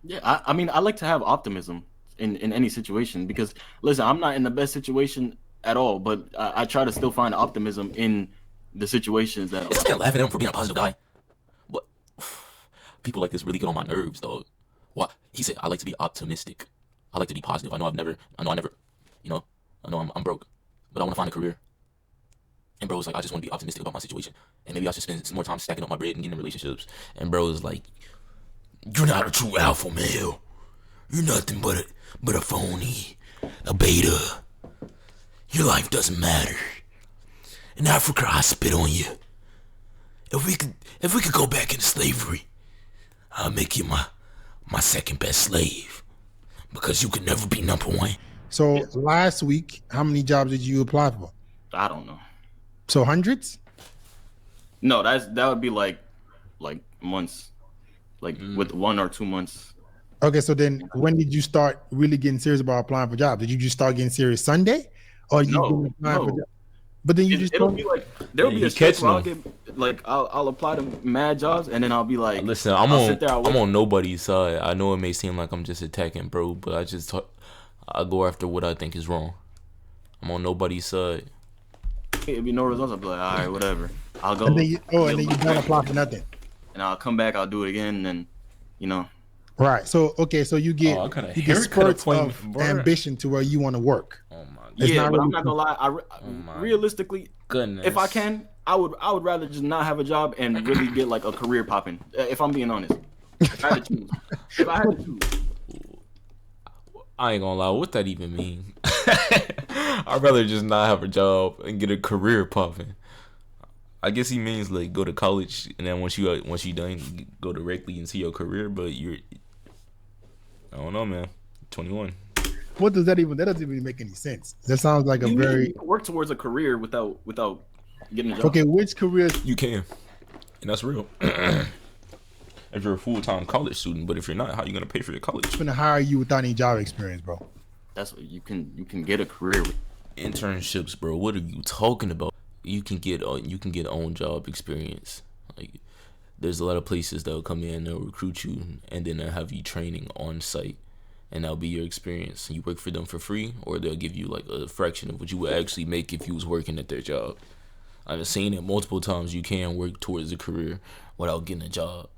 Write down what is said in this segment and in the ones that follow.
Yeah, I mean, I like to have optimism in any situation because listen, I'm not in the best situation at all, but I try to still find optimism in the situations that Is I'm this man in. laughing at him for being a positive guy? What? People like this really get on my nerves, dog. What? He said, I like to be optimistic. I like to be positive. I never, you know, I know I'm broke, but I want to find a career. And bro was like, I just want to be optimistic about my situation. And maybe I should spend some more time stacking up my bread and getting in relationships. And bro is like, you're not a true alpha male. You're nothing but a phony, a beta. Your life doesn't matter. In Africa, I spit on you. If we could go back into slavery, I'll make you my second best slave because you could never be number one. So last week, how many jobs did you apply for? I don't know. So hundreds? No, that would be like months, like with 1 or 2 months. Okay, so then when did you start really getting serious about applying for jobs? Did you just start getting serious Sunday, or you've been No, applying for no. jobs? But then you just It'll told be me. like there'll Yeah, be he a stretch catching where I'll them. get like I'll apply to mad jobs and then I'll be like Listen, I'll sit there, I'll I'm wait. on nobody's side. I know it may seem like I'm just attacking, bro, but I go after what I think is wrong. I'm on nobody's side. It'll be no results. I'll be like, all right, whatever. I'll And then go you get my don't bag, apply for nothing. and I'll come back. I'll do it again, and then you know. Right. So okay, so you Oh, I got a get haircut spurts appointment, of bro. ambition to where you want to work. Oh my It's Yeah, not but I'm really not gonna lie. my Realistically, goodness. if I can, I would rather just not have a job and really get like a career popping. If I'm being honest, if I had to choose, if I had to choose, I ain't gonna lie, what that even mean? I'd rather just not have a job and get a career popping. I guess he means like go to college and then once you done go directly into your career. But I don't know, man. 21. What does that even? That doesn't even make any sense. That sounds like what a do you mean very you can work towards a career without getting a job? okay. Which career? You can, and that's real. If you're a full-time college student, but if you're not, how you gonna pay for your college? Going to hire you without any job experience, bro? That's what you can get a career with. Internships, bro. What are you talking about? You can get on job experience. Like there's a lot of places that'll come in and they'll recruit you and then they'll have you training on site and that'll be your experience. You work for them for free or they'll give you like a fraction of what you would actually make if you was working at their job. I've seen it multiple times. You can work towards a career without getting a job.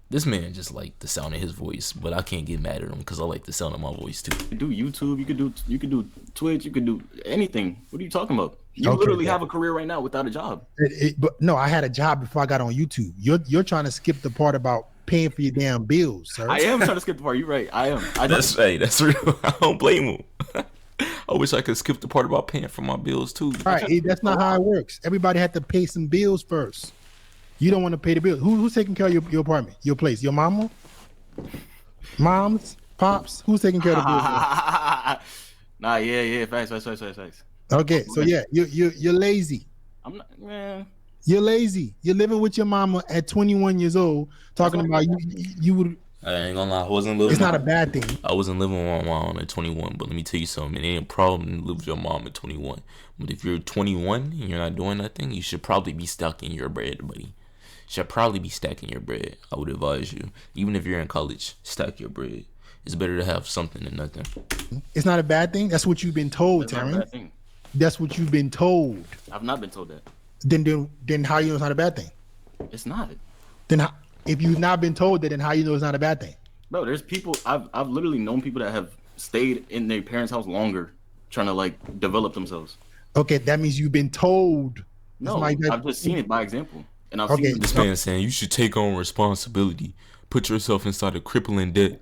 This man just like the sound of his voice, but I can't get mad at him because I like the sound of my voice too. You could do YouTube, you could do Twitch, you could do anything. What are you talking about? You Okay, literally yeah. have a career right now without a job. But no, I had a job before I got on YouTube. You're trying to skip the part about paying for your damn bills, sir. I am trying to skip the part. You're right. I am. That's real. I don't blame him. I wish I could skip the part about paying for my bills too. Right. That's not how it works. Everybody had to pay some bills first. You don't want to pay the bills. Who's taking care of your apartment, your place, your mama, moms, pops? Who's taking care of the bills? Nah, yeah. Facts. Okay, so yeah, you're lazy. I'm not, man. You're lazy. You're living with your mama at 21 years old, talking That's about not you would. I ain't gonna lie, I wasn't living. It's not a bad thing. I wasn't living with my mom at 21, but let me tell you something. It ain't a problem to live with your mom at 21. But if you're 21 and you're not doing nothing, you should probably be stacking your bread, buddy. Should probably be stacking your bread. I would advise you, even if you're in college, stack your bread. It's better to have something than nothing. It's not a bad thing. That's what you've been told, That's not a Terrence. bad thing. That's what you've been told. I've not been told that. Then how you know it's not a bad thing? It's not. Then how, if you've not been told that, then how you know it's not a bad thing? Bro, there's people I've literally known people that have stayed in their parents' house longer trying to like develop themselves. Okay, that means you've been told. No, That's my- I've just seen it by example. And I've Okay. seen This man saying you should take on responsibility, put yourself inside a crippling debt.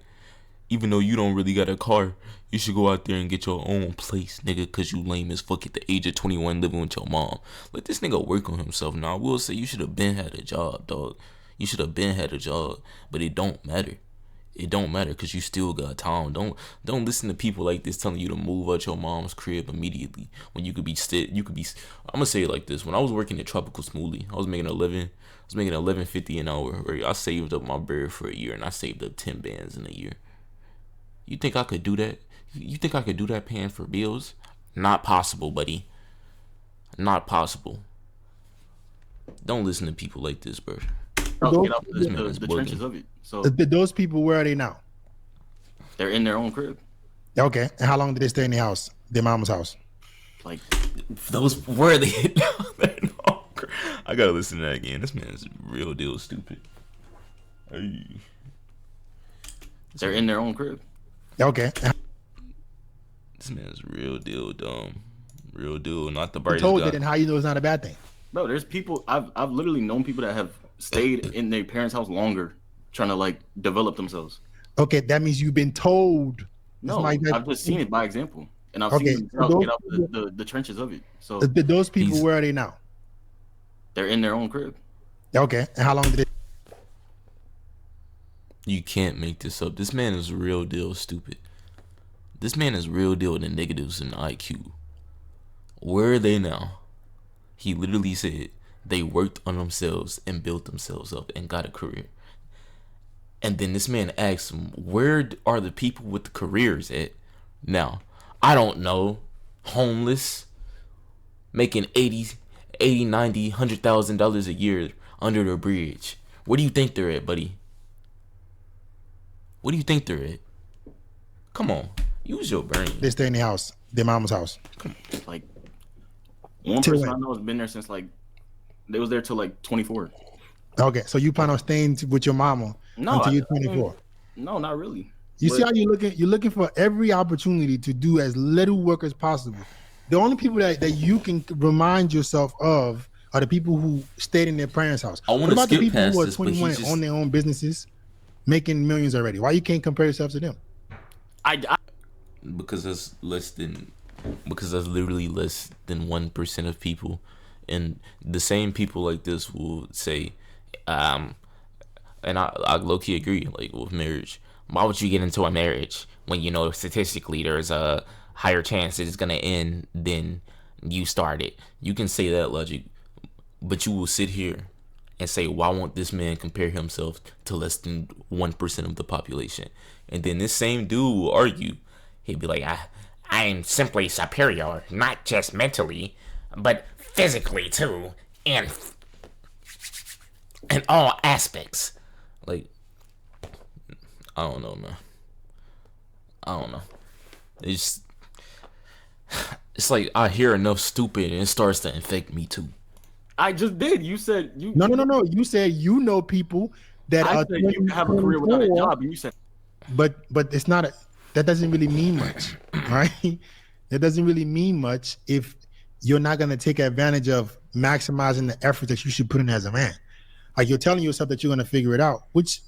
Even though you don't really got a car, you should go out there and get your own place, nigga, cause you lame as fuck at the age of 21 living with your mom. Let this nigga work on himself. Now I will say you should have been had a job, dog. You should have been had a job, but it don't matter. It don't matter because you still got time. Don't listen to people like this telling you to move out your mom's crib immediately when you could be I'm gonna say it like this. When I was working at Tropical Smoothie, I was making 11.50 an hour. Right? I saved up my bread for a year and I saved up 10 bands in a year. You think I could do that? You think I could do that paying for bills? Not possible, buddy. Not possible. Don't listen to people like this, bro. those, get out This man is the bugging. trenches of it. So those people, where are they now? they're in their own crib. Okay, and how long did they stay in the house, their mama's house? Like Those where they I gotta listen to that again. This man is real deal stupid. Hey. they're in their own crib. Okay, This man is real deal dumb. Real deal, not the you brightest told guy. it, and how you know it's not a bad thing? Bro, there's people I've literally known people that have stayed in their parents' house longer, trying to like develop themselves. Okay, that means you've been told. No, I've just seen it by example, and I've Okay, seen so them get those out the trenches of it. So those people, He's- where are they now? they're in their own crib. Okay, and how long did they? You can't make this up. This man is real deal stupid. This man is real deal the negatives in IQ. Where are they now? He literally said they worked on themselves and built themselves up and got a career. And then this man asked him, where are the people with the careers at now? I don't know. Homeless, making 80, 90, $100,000 a year under the bridge. Where do you think they're at, buddy? What do you think they're at? Come on, use your brain. They stay in the house, their mama's house. Like one Till person when? I know has been there since like they was there till like 24. Okay, so you plan on staying with your mama No, until you're I mean, 24. no, not really. You see But- how you're looking? You're looking for every opportunity to do as little work as possible. The only people that you can remind yourself of are the people who stayed in their parents' house. I wanna What about the skip people past who are this, but he 21 and just- own their own businesses, making millions already? Why you can't compare yourself to them? I Because that's literally less than 1% of people, and the same people like this will say, and I low-key agree, like with marriage, why would you get into a marriage when you know statistically there's a higher chance that it's gonna end than you started? You can say that logic, but you will sit here and say, why won't this man compare himself to less than 1% of the population? And then this same dude will argue. He'd be like, I'm simply superior, not just mentally, but physically too, and in all aspects. Like, I don't know, man. I don't know. It's like I hear enough stupid and it starts to infect me too. just did. You said you. No. You said you know people that I are said you can have a career without a 24, job, and you said but it's not that doesn't really mean much, right? That doesn't really mean much if you're not going to take advantage of maximizing the effort that you should put in as a man. Like you're telling yourself that you're going to figure it out, which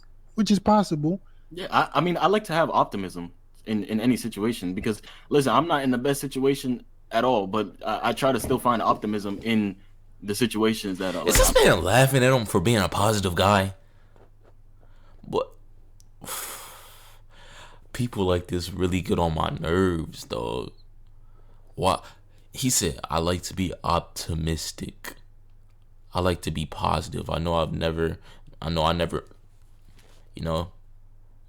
is possible. yeah. I mean, I like to have optimism in any situation because listen, I'm not in the best situation at all, but I try to still find optimism in the situations that are. Is this man laughing at him for being a positive guy? But people like this really get on my nerves, dog. Why? He said, I like to be optimistic. I like to be positive. I know I never, you know,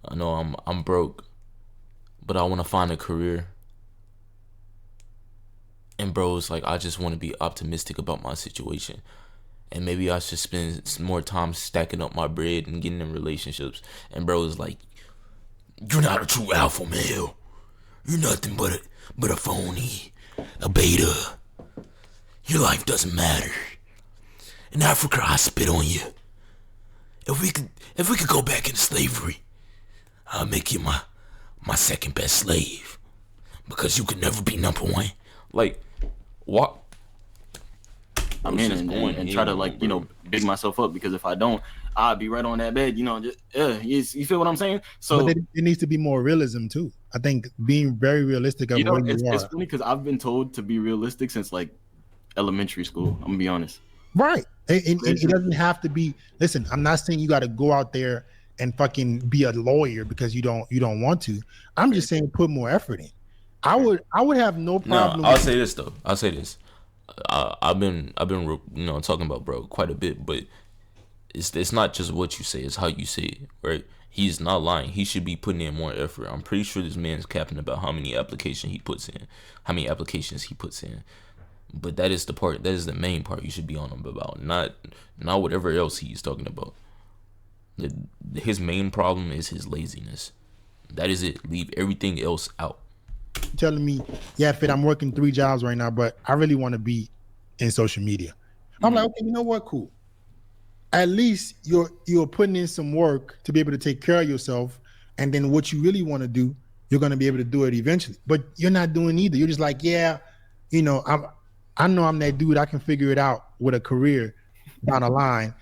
I know I'm broke, but I want to find a career. And bro, it's like, I just want to be optimistic about my situation. And maybe I should spend some more time stacking up my bread and getting in relationships. And bro is like, you're not a true alpha male. You're nothing but a phony, a beta. Your life doesn't matter. In Africa, I spit on you. If we could go back into slavery, I'll make you my second best slave, because you could never be number one. Like, what? I'm in and try to like big myself up because if I don't, I'll be right on that bed. Just you feel what I'm saying? So But it needs to be more realism too. I think being very realistic of where it's you are. funny because I've been told to be realistic since like elementary school. I'm gonna be honest. Right. And it doesn't have to be. Listen, I'm not saying you got to go out there and fucking be a lawyer because you don't want to. I'm just saying put more effort in. I would have no problem. No, I'll say this though. I'll say this. I've been talking about bro quite a bit, but it's not just what you say, it's how you say it, right? He's not lying. He should be putting in more effort. I'm pretty sure this man's capping about how many applications he puts in. But that is the part. That is the main part you should be on him about, not whatever else he's talking about. His main problem is his laziness. That is it. Leave everything else out. Telling me, yeah, Fit, I'm working 3 jobs right now, but I really want to be in social media. I'm like, okay, you know what? Cool. At least you're putting in some work to be able to take care of yourself, and then what you really want to do, you're going to be able to do it eventually. But you're not doing either. You're just like, yeah, I know I'm that dude. I can figure it out with a career down the line.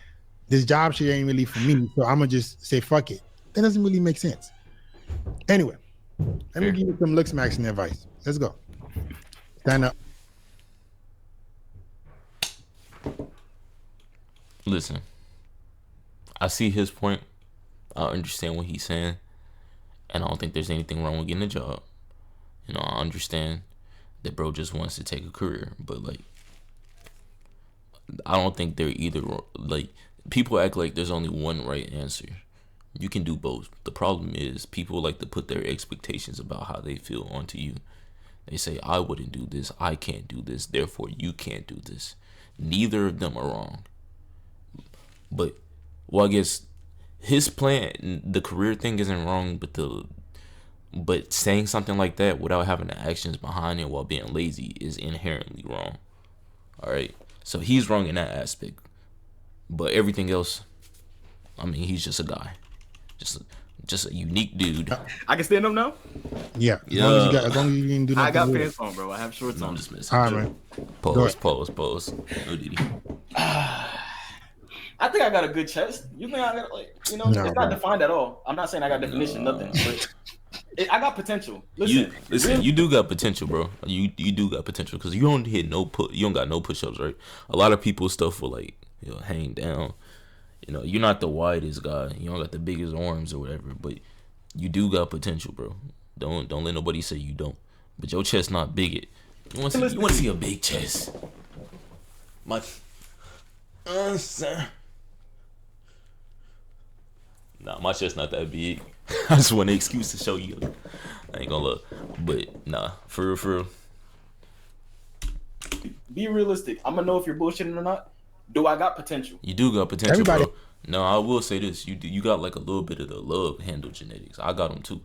This job shit ain't really for me, so I'm gonna just say fuck it. That doesn't really make sense. Anyway, let me give you some looks maxing advice. Let's go. Stand up. Listen, I see his point. I understand what he's saying, and I don't think there's anything wrong with getting a job. I understand that bro just wants to take a career, but like, I don't think they're either. Like, people act like there's only one right answer. You can do both. The problem is people like to put their expectations about how they feel onto you. They say, I wouldn't do this, I can't do this, therefore you can't do this. Neither of them are wrong. But, well, I guess his plan, the career thing isn't wrong, but saying something like that without having the actions behind it while being lazy is inherently wrong. Alright? So he's wrong in that aspect. But everything else, I mean, he's just a guy. Just a unique dude. I can stand up now? Yeah. As long as you didn't do nothing. I got weird. pants on, bro. I have shorts on. I'm just messing. All right, man. Pause. No Diddy. I think I got a good chest. You think I got it's not defined at all. I'm not saying I got definition, nothing. But I got potential. Listen, you do got potential, bro. You do got potential because you don't hit you don't got no push-ups, right? A lot of people's stuff will hang down. You're not the widest guy. You don't got the biggest arms or whatever, but you do got potential, bro. Don't let nobody say you don't. But your chest not big. You want to see a big chest? My sir. Nah, my chest not that big. I just want an excuse to show you. I ain't gonna look, but nah, for real. Be realistic. I'm gonna know if you're bullshitting or not. Do I got potential? You do got potential, Everybody. bro. No, I will say this: you got like a little bit of the love handle genetics. I got them too.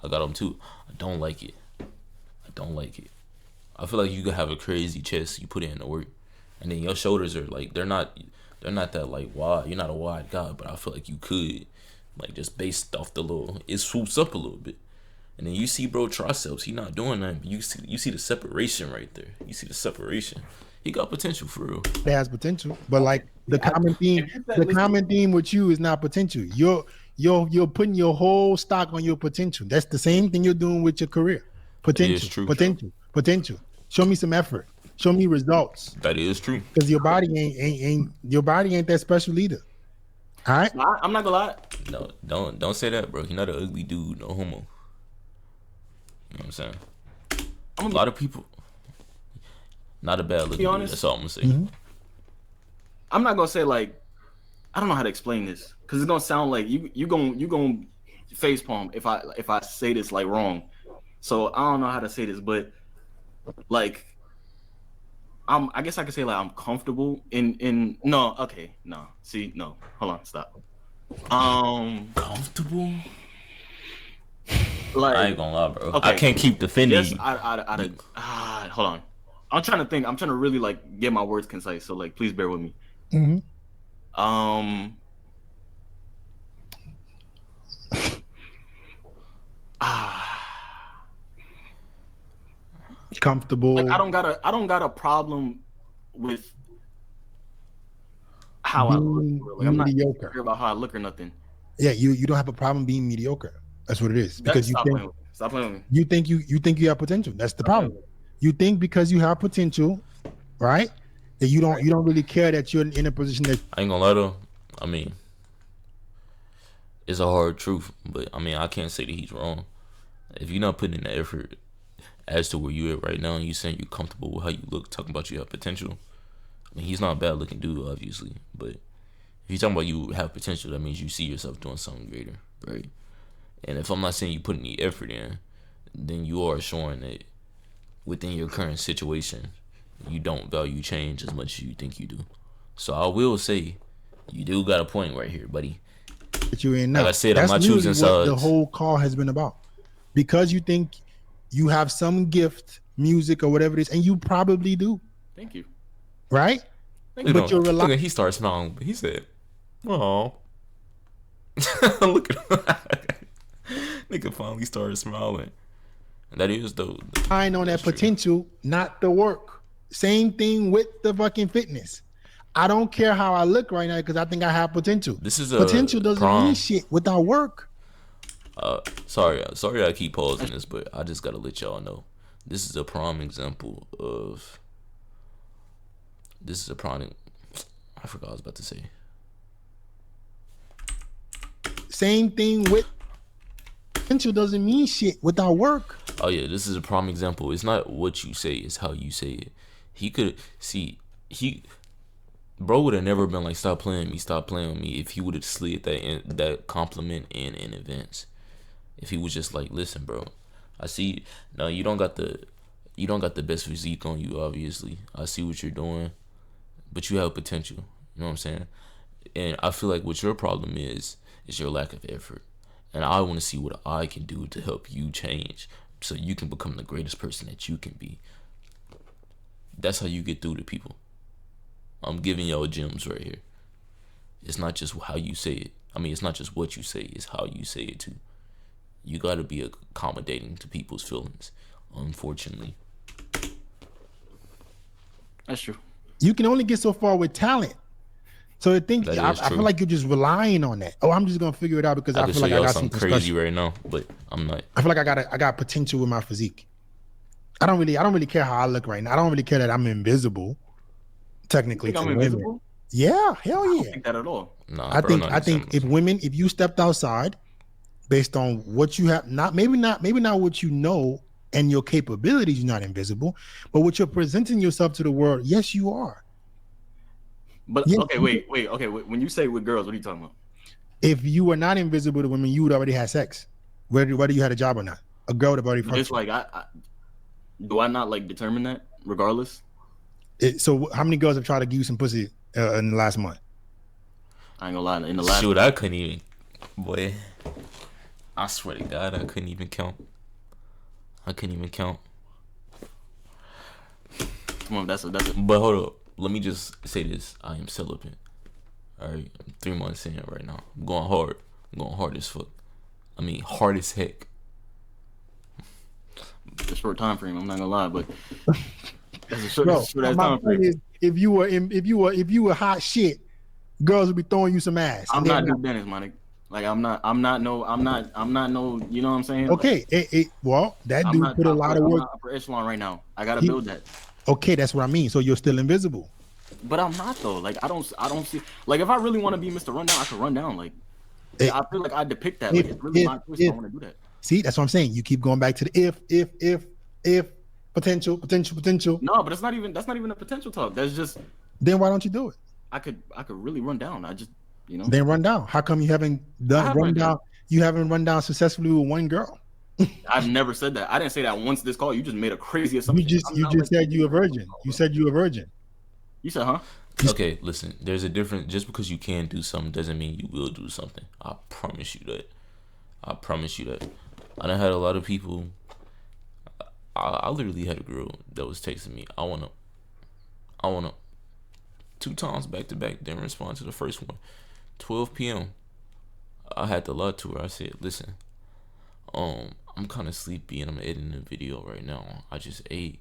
I don't like it. I feel like you could have a crazy chest. You put it in the work, and then your shoulders are like they're not that like wide. You're not a wide guy, but I feel like you could like just based off it swoops up a little bit. And then you see bro triceps, he not doing nothing. But you see the separation right there. You see the separation. He got potential for real. It has potential, but like the common theme with you is not potential. You're putting your whole stock on your potential. That's the same thing you're doing with your career. Potential. Show me some effort. Show me results. That is true. Because your body ain't that special either. All right. I'm not gonna lie. No, don't say that, bro. He's not an ugly dude, no homo. You know what I'm saying? A lot of people. Not a bad looking dude. That's all I'm gonna say. Mm-hmm. I'm not gonna say like I don't know how to explain this because it's gonna sound like you gonna face palm if I say this like wrong. So I don't know how to say this, but like I guess I could say like I'm comfortable in no hold on, stop. Comfortable? Like I ain't gonna lie, bro. Okay. I can't keep defending yes, you. Hold on. I'm trying to think. I'm trying to really like get my words concise. So like, please bear with me. Mm-hmm. Comfortable. Like I don't got a problem with how I look. Like, I'm not care about how I look or nothing. Yeah, you don't have a problem being mediocre. That's what it is. Because Stop playing with me. You think you have potential. That's the problem. You think because you have potential, right? That you don't really care that you're in a position that I ain't gonna lie though. I mean, it's a hard truth, but I mean I can't say that he's wrong. If you're not putting in the effort as to where you at right now and you saying you're comfortable with how you look, talking about you have potential. I mean he's not a bad looking dude, obviously, but if you're talking about you have potential, that means you see yourself doing something greater, right? And if I'm not saying you put any effort in, then you are showing that within your current situation, you don't value change as much as you think you do. So I will say, you do got a point right here, buddy. that you're in now. Like I said, I'm That's not literally choosing what the sides. whole call has been about. Because you think you have some gift, music or whatever it is, and you probably do, Thank you. right? Thank you. But you're Look at he started smiling. He said, "Oh." Look at nigga finally started smiling. And that is though. relying on that potential, not the work. Same thing with the fucking fitness. I don't care how I look right now because I think I have potential. This is a Potential doesn't mean prom. shit without work. Sorry I keep pausing this, but I just gotta let y'all know. This is a prime example of. This is a prime. I forgot what I was about to say. Same thing with potential doesn't mean shit without work. Oh yeah, this is a prime example. It's not what you say, it's how you say it. He could see bro would have never been like stop playing with me if he would have slid that compliment in advance. If he was just like, listen, bro, I see no, you don't got the best physique on you, obviously. I see what you're doing, but you have potential. You know what I'm saying? And I feel like what your problem is your lack of effort. And I want to see what I can do to help you change so you can become the greatest person that you can be. That's how you get through to people. I'm giving y'all gems right here. It's not just how you say it. I mean, it's not just what you say, it's how you say it too. You got to be accommodating to people's feelings, unfortunately. That's true. You can only get so far with talent. So I think I feel like you're just relying on that. Oh, I'm just gonna figure it out because I feel like I got some crazy right now, but I'm not. I feel like I got potential with my physique. I don't really care how I look right now. I don't really care that I'm invisible. Technically, I'm invisible. Women. Yeah, hell yeah. I don't think that at all. Nah, I think if you stepped outside, based on what you have, maybe not what you know and your capabilities, you're not invisible, but what you're presenting yourself to the world, yes, you are. But yeah. Okay, wait. When you say with girls, what are you talking about? If you were not invisible to women, you would already have sex, whether you had a job or not. A girl would have already. It's like do I not like determine that regardless? So how many girls have tried to give you some pussy in the last month? I ain't gonna lie. In the last shoot, I couldn't even. Boy, I swear to God, I couldn't even count. Come on, that's a. But hold up. Let me just say this. I am celibate. Alright, I'm 3 months in right now. I'm going hard. As fuck. I mean, hard as heck. It's a short time frame. I'm not gonna lie, but that's a short time frame. If you were hot shit, girls would be throwing you some ass. I'm not Duke Dennis, my nigga. Like I'm not no. You know what I'm saying? Okay, like, well, that dude put a lot of work. I'm not upper echelon right now. I gotta build that. Okay, that's what I mean. So you're still invisible. But I'm not though. Like I don't see. Like if I really want to be Mr. Rundown, I could run down. Like I feel like I depict that. Like it's really my choice if I want to do that. See, that's what I'm saying. You keep going back to the if potential. No, but that's not even a potential talk. That's just. Then why don't you do it? I could really run down. I just Then run down. How come you haven't run down? You haven't run down successfully with one girl. I've never said that. I didn't say that once this call. You just made a crazy assumption. You just said you a virgin. You said you a virgin. You said, huh? Okay, listen. There's a difference. Just because you can do something doesn't mean you will do something. I promise you that. I done had a lot of people. I literally had a girl that was texting me. I wanna. 2 times back to back. Didn't respond to the first one. 12 p.m. I had to lie to her. I said, listen. I'm kind of sleepy and I'm editing a video right now. I just ate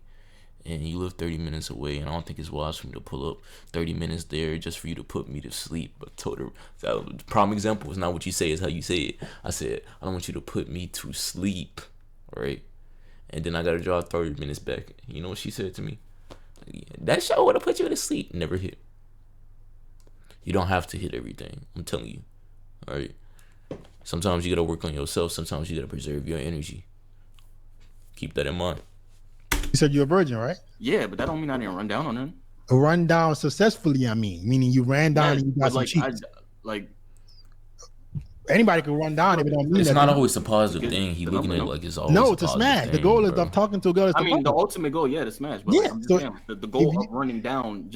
and you live 30 minutes away and I don't think it's wise for me to pull up 30 minutes there just for you to put me to sleep. But I told her, that prime example is not what you say, it's how you say it. I said, I don't want you to put me to sleep, right? And then I got to drive 30 minutes back. You know what she said to me? That show would have put you to sleep. Never hit. You don't have to hit everything. I'm telling you. All right. Sometimes you gotta work on yourself. Sometimes you gotta preserve your energy. Keep that in mind. You said you're a virgin, right? Yeah, but that don't mean I didn't run down on him. Run down successfully, I mean. Meaning you ran down and you got some cheeks. Anybody can run down if it don't mean it's not always a positive thing. He looking at it like it's always no, it's a smash. Thing, the goal is of talking to a girl. I mean, the ultimate goal, to smash. But yeah, the goal of running down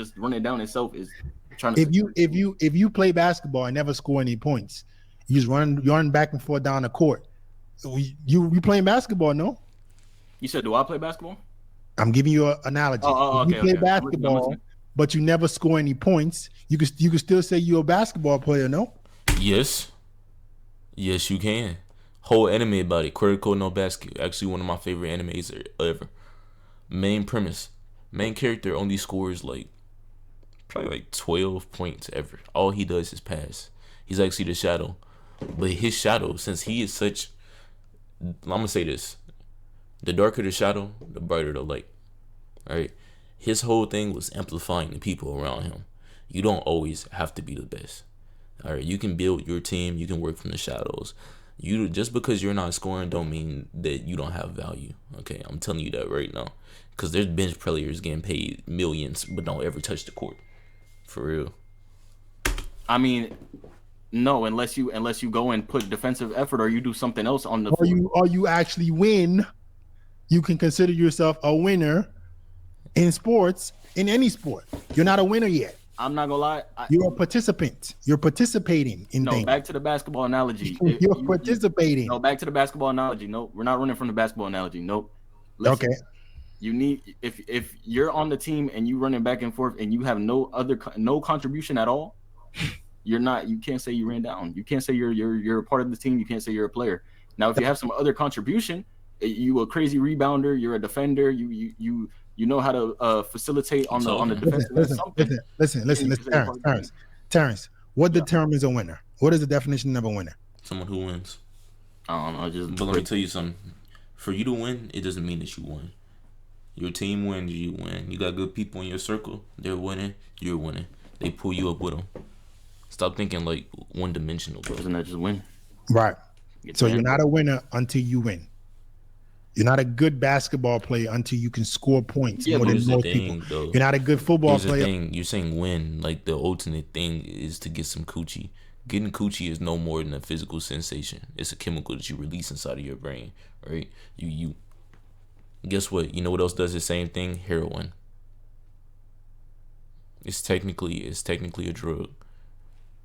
itself is trying to. If you play basketball and never score any points, You just running back and forth down the court. You playing basketball, no? You said, do I play basketball? I'm giving you an analogy. Okay, you play okay. basketball, I'm listening. but you never score any points. You can still say you're a basketball player, no? Yes. Yes, you can. Whole anime about it. Kuroko no Basket. Actually, one of my favorite animes ever. Main premise. Main character only scores probably 12 points ever. All he does is pass. He's actually the shadow. But his shadow, since he is such... I'm going to say this. The darker the shadow, the brighter the light. Alright? His whole thing was amplifying the people around him. You don't always have to be the best. Alright? You can build your team. You can work from the shadows. Just because you're not scoring don't mean that you don't have value. Okay? I'm telling you that right now. Because there's bench players getting paid millions but don't ever touch the court. For real. I mean, no, unless you go and put defensive effort or you do something else on the floor. Or you actually win, you can consider yourself a winner in sports, in any sport. You're not a winner yet. I'm not gonna lie. You're a participant. You're participating in things. Back to the basketball analogy. You're participating. No, back to the basketball analogy. No, we're not running from the basketball analogy. Nope. Listen, Okay. You need if you're on the team and you running back and forth and you have no contribution at all, you can't say you ran down. You can't say you're a part of the team. You can't say you're a player. Now, if you have some other contribution, you a crazy rebounder, you're a defender, you know how to facilitate on the defensive. Terrence, what determines a winner? What is the definition of a winner? Someone who wins. I don't know. But let me tell you something. For you to win, it doesn't mean that you won. Your team wins, you win. You got good people in your circle, they're winning, you're winning. They pull you up with them. Stop thinking like one-dimensional, bro. Doesn't that just win? Right. So you're not a winner until you win. You're not a good basketball player until you can score points more than most people. Though. You're not a good football player. You're saying win, like the ultimate thing is to get some coochie. Getting coochie is no more than a physical sensation. It's a chemical that you release inside of your brain, right? You guess what? You know what else does the same thing? Heroin. It's technically a drug.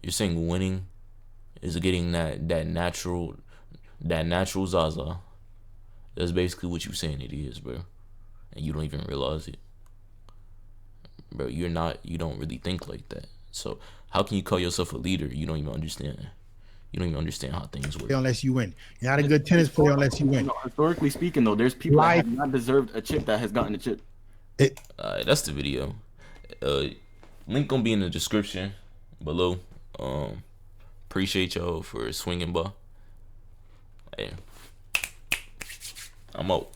You're saying winning is getting that natural Zaza. That's basically what you're saying it is, bro. And you don't even realize it. Bro, you don't really think like that. So how can you call yourself a leader? You don't even understand. You don't even understand how things work. Unless you win. You're not a good tennis player unless you win. Historically speaking, though, there's people that have not deserved a chip that has gotten a chip. That's the video. Link gonna be in the description below. Appreciate y'all for swinging by. Hey, I'm out.